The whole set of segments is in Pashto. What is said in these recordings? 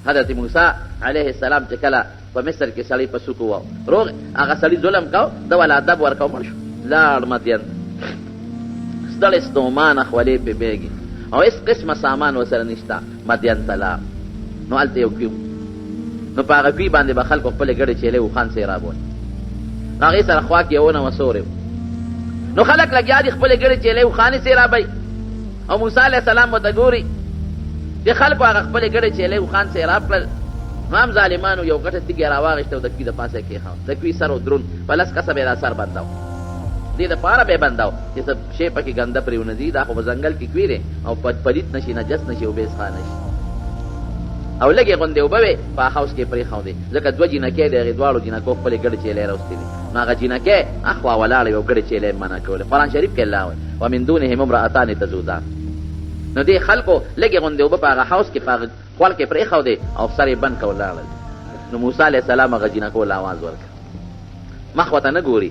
حضرت موسی علیه السلام چې کله په مصر کې سړی په سوکو وو روغ هغه سړی ظلم کو د ولا ادب ورکو مړ شو لاړ مدین ستړی ستومانه خولې پې بیږي او هېڅ قسمه سامان ورسره نشته مدین ته لاړ نو هلته یو کوي نو په هغه کوي باندې به خلکو خپلې ګډې چیلې وخان سیرابول نو هغې سره خوا کې یو ونه وسورې نو خلک لګیا دي خپلې ګډې چیلې وخانې سیرابوي او موسی علیه السلام ورته ګوري د خلکو هغه خپلې ګډې چیلې وخان سیراب کړل نو هم ظالمانو یو ګټه تیږې راواغېسته او د کوي د پاسه یې کېښاو د کوي سر و درون په لس کسه به یې دا سر بنداو دې دپاره به یې بنداو چې څه شی پکې ګنده پرې ونه ځي دا خو په ځنګل کې کوي دی او پلیت نه شي نجس نه شي او بېسخا نه شي او لږې غوندې اوبه وې په حوض کې پرېښودې ځکه دوه جینکې د هغې دواړو جینکو خپلې ګډې چیلې راوستې دي نو هغه جینکې اخوا ولاړې او ګډې چیلې یې منع کولې قرآن شریف کې الله وایي ومن دونهم امرأتان تذودان نو دې خلکو لږې غوندې اوبه په هغه حوض کې په هغه خوړ کې پرېښودې او سر یې بند کړه ولاړل نو موسی علیه السلام هغه جینکو له اواز ورکړ مخ ورته نه ګوري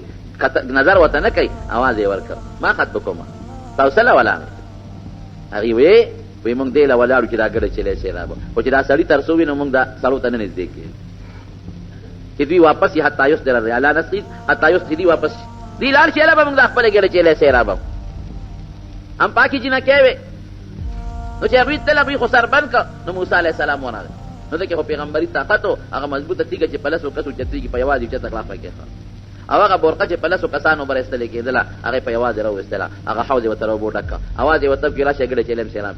نظر ورته نه کوي اواز یې ورکړ ما خط بکومه تاسو له ولاړې هغې وی مونږ دې له ولاړو چې دا ګډه چیلې سیرابه خو چې دا سړي تر څو وي نو مونږ دا سړو ته نه نږدې کېږو چې دوی واپس یې حتی یصدر الرحال لا نسقي حتی یصدر دوی واپس دوی لاړ شي هله به مونږ دا خپلې ګډه چیلې سیرابه هم پاکې جینکې وې نو چې هغوی تل هغوی خو سر بند کړه نو موسی علیه السلام ورغی نو دکې خو پیغمبري طاقت و هغه مضبوطه تیږه چې په لسو کسو چتېږي په یوازې چته خلافه کېښه او هغه برقه چې په لسو کسانو بر ایستلې کېدله هغه په یوازې راویستله هغه حوض یې ورته راوبو ډک کړه اواز یې ورته وکړي راشه ګډه چیلې م سیراب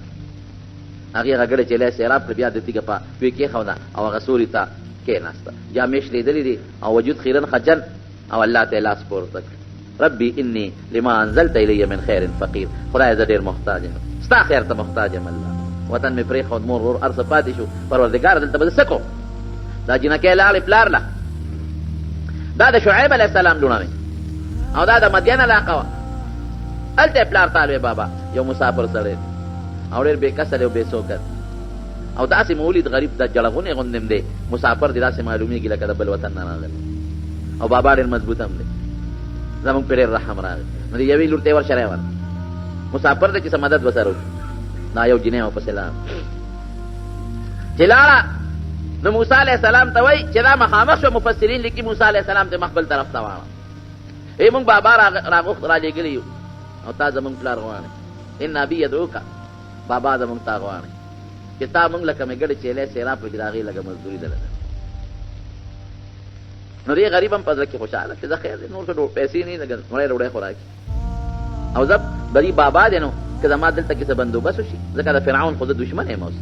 هغې هغه ګډه چیلې سیراب کړه بیا د تیږه په دوی کېښوده او هغه سوري ته کېناسته جامې شلېدلې دي او وجود خیرن خجن او الله ته یې لاس پورته کړ ربي اني لما انزلت الی من خیر فقیر خدای زه ډېر محتاج یم ستا خیر ته محتاج یم الله وطن مې پرېښود مور ورور هر څه پاتې شو پروردګاره دلته به زه څه کوم دا جینکۍ لاړې پلار له دا د شعیب علیه السلام لوڼه وې او دا د مدین علاقه وه هلته یې پلار طالب بابا یو مسافر سړی او ډېر بې کسل او بې څوکه او داسې مې ولید غریب د جړغونې غوندې م دی مسافر دی داسې معلومېږي لکه د بل وطن نه راغلی او بابا ډېر مضبوط هم دی زمونږ پرې ډېر رحم راغی نو د یوې لور ته یې ورشری ور مسافر دی چې څه مدد ورسره وشي دا یو جنۍ و پسې لاړه چې لاړه نو موسی علیه السلام ته وایي چې دا مخامخ شو مفسرین لیکي موسی علیه السلام ته مخ بل طرف ته واړه ای مونږ بابا راغوښت رالېږلي یو او تا زمونږ پلار غواړې ان ابي یدعوکه بابا زمونږ تا غواړې چې تا مونږ لکه مې ګډې چیلې سیراب کړو چې د هغې لږه مزدوري دله نو دې غریب هم په زړه کې خوشحاله چې زه خیر دی نور څه پیسې نه لږ وړی ډوډۍ خو راکړي او زه بری بابا دی نو که زما دلته کې څه بندوبست وشي ځکه د فرعون خو زه دشمن یم اوس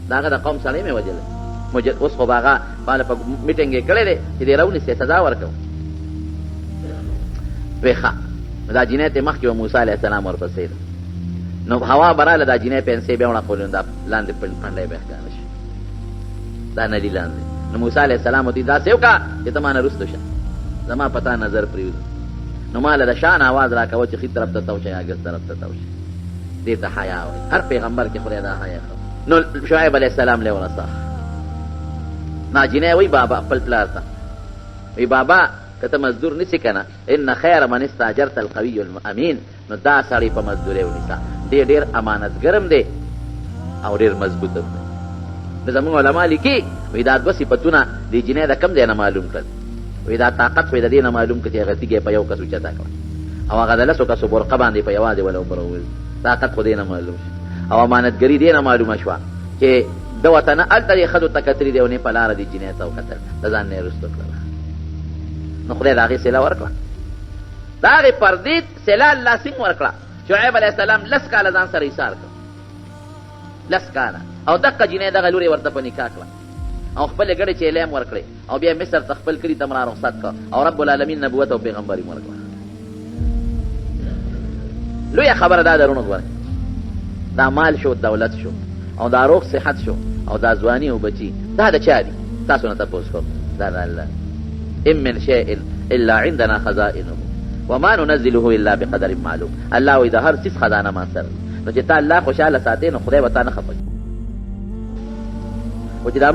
د هغه د قوم سړی مې وژلی اوس خو به هغه ماله په میټینګ یې کړی دی چې دې راونیسې سزا ورکوم وی ښه نو دا جینۍ ته مخکې و موسی علیه السلام ورپسې ده نو هوا به راله دا جینۍ پنسې بیا وړه دا لاندې پنډی به ښکاره شي دا نلي لاندې نو موسی علیه السلام ورته داسې وکړه چې ته ما نه رسته شه زما په تا نظر پرېږدو نو ما له د شان آواز را کوه چې ښي طرف ته تو شه یا ګس طرف ته تو شه دې ته حیا وایي هر پیغمبر کې خدای دا حیا نو شعیب علیه السلام له ورساخ ناجینۍ وایي بابا خپل پلار ته وی بابا که ته مزدور نیسې که نه ان خیر من استاجرت القوي الامین نو دا سړی په مزدورۍ ونیسه دی ډېر امانتګرم دی او ډېر مضبوط هم دی نو زمونږ علما لیکي وایي دا دوه صفتونه دې جینۍ د کم ځای نه معلوم کړل وایي دا طاقت خو یې د دې نه معلوم کړه چې هغه تیږه په یو کس اوچته کړه او هغه د لسو کسو برقه باندې په یوازې وله وبرول طاقت خو دې نه معلوم شو او امانتګري دې نه معلومه شوه چې د ورته نه هلته دې ښځو ته کتلي دی او نه په لاره دې جینۍ ته وکتل د ځان نه یې رسته کړله نو خدای د هغې صله ورکړه د هغې پردې صله الله سینګ ورکړه شعیب علیه السلام 10 کاله ځان سره ایثار کړه 10 کاله او دقه جینۍ دغه لور یې ورته په نکاح کړه او خپلې ګډې چیلې هم ورکړې او بیا مصر ته خپل کلي ته م رخصت کړه او رب العالمین نبوت او پیغمبري م ورکړه لویه خبره دا درونه ګوره دا مال شو دولت شو او دا روغ صحت شو او دا ځواني او بچي دا د چا دي تاسو نه تپوس کوم دا د الله ان من شيء الا عندنا خزائنه وما ننزله الا بقدر معلوم الله وی د هر څیز خزانه ما سره نو چې تا الله خوشاله ساتې نو خدای به تا نه خفه او چې دا